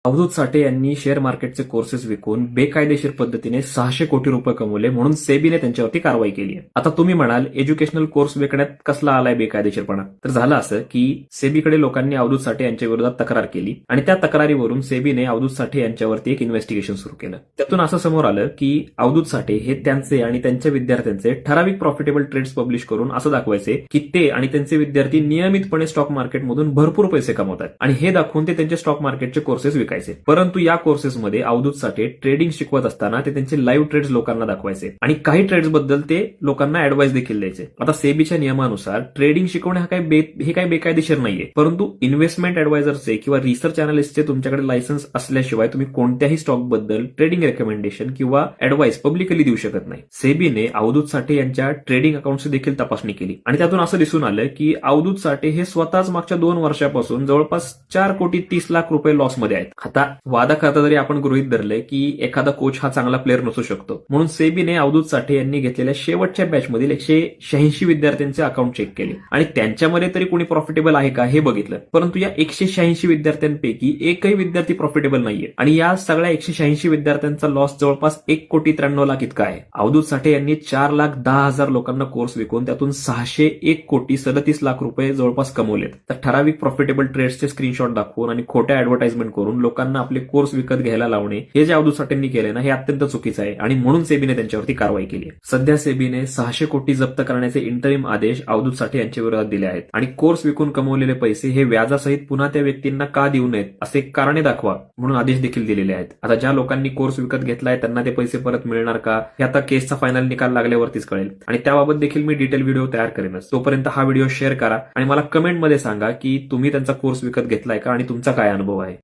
अवधूत साठे यांनी शेअर मार्केटचे कोर्सेस विकून बेकायदेशीर पद्धतीने 600 कोटी रुपये कमवले म्हणून सेबीने त्यांच्यावरती कारवाई केली आहे. आता तुम्ही म्हणाल एज्युकेशनल कोर्स विकण्यात कसला आलाय बेकायदेशीरपणा. तर झालं असं की सेबीकडे लोकांनी अवधूत साठे यांच्या विरोधात तक्रार केली आणि त्या तक्रारीवरून सेबीने अवधूत साठे यांच्यावरती एक इन्व्हेस्टिगेशन सुरू केलं. त्यातून असं समोर आलं की अवधूत साठे हे त्यांचे आणि त्यांच्या विद्यार्थ्यांचे ठराविक प्रॉफिटेबल ट्रेड्स पब्लिश करून असं दाखवायचे की ते आणि त्यांचे विद्यार्थी नियमितपणे स्टॉक मार्केटमधून भरपूर पैसे कमवतात आणि हे दाखवून ते त्यांचे स्टॉक मार्केटचे कोर्सेस विकायचे. परंतु या कोर्सेसमध्ये अवधूत साठे ट्रेडिंग शिकवत असताना ते त्यांचे लाईव्ह ट्रेड्स लोकांना दाखवायचे आणि काही ट्रेड्स बद्दल ते लोकांना ऍडवाइस देखील द्यायचे. आता सेबीच्या नियमानुसार ट्रेडिंग शिकवणे हे काही बेकायदेशीर नाहीये, परंतु इन्व्हेस्टमेंट ऍडवायझरचे किंवा रिसर्च अनालिस्टचे तुमच्याकडे लायसन्स असल्याशिवाय तुम्ही कोणत्याही स्टॉक बद्दल ट्रेडिंग रेकमेंडेशन किंवा ऍडवाइस पब्लिकली देऊ शकत नाही. सेबीने अवधूत साठे यांच्या ट्रेडिंग अकाउंटची देखील तपासणी केली आणि त्यातून असं दिसून आलं की अवधूत साठे हे स्वतःच मागच्या 2 वर्षापासून जवळपास 4,30,00,000 रुपये लॉसमध्ये आहेत. आता वादाखाता जरी आपण गृहीत धरले की एखादा कोच हा चांगला प्लेअर नसू शकतो, म्हणून सेबीने अवधूत साठे यांनी घेतलेल्या शेवटच्या बॅचमधील 186 विद्यार्थ्यांचे अकाउंट चेक केले आणि त्यांच्यामध्ये तरी कोणी प्रॉफिटेबल आहे का हे बघितलं. परंतु या 186 विद्यार्थ्यांपैकी एकही विद्यार्थी प्रॉफिटेबल नाहीये आणि या सगळ्या 186 विद्यार्थ्यांचा लॉस जवळपास 1,93,00,000 इतका आहे. अवधूत साठे यांनी 4,10,000 लोकांना कोर्स विकून त्यातून 601,37,00,000 रुपये जवळपास कमवलेत. तर ठराविक प्रॉफिटेबल ट्रेड्सचे स्क्रीनशॉट दाखवून आणि खोट्या ऍडव्हर्टाइजमेंट करून लोकांना आपले कोर्स विकत घ्यायला लावणे हे जे अवधूत साठेंनी केले ना हे अत्यंत चुकीचं आहे आणि म्हणून सेबीने त्यांच्यावरती कारवाई केली आहे. सध्या सेबीने 600 कोटी जप्त करण्याचे इंटरिम आदेश अवधूत साठे यांच्या विरोधात दिले आहेत आणि कोर्स विकून कमवलेले पैसे हे व्याजासहित पुन्हा त्या व्यक्तींना का देऊ नयेत असे कारणे दाखवा म्हणून आदेश देखील दिलेले आहेत. आता ज्या लोकांनी कोर्स विकत घेतलाय त्यांना ते पैसे परत मिळणार का हे आता केसचा फायनल निकाल लागल्यावरतीच कळेल आणि त्याबाबत देखील मी डिटेल व्हिडिओ तयार करेनच. तोपर्यंत हा व्हिडिओ शेअर करा आणि मला कमेंटमध्ये सांगा की तुम्ही त्यांचा कोर्स विकत घेतलाय का आणि तुमचा काय अनुभव आहे.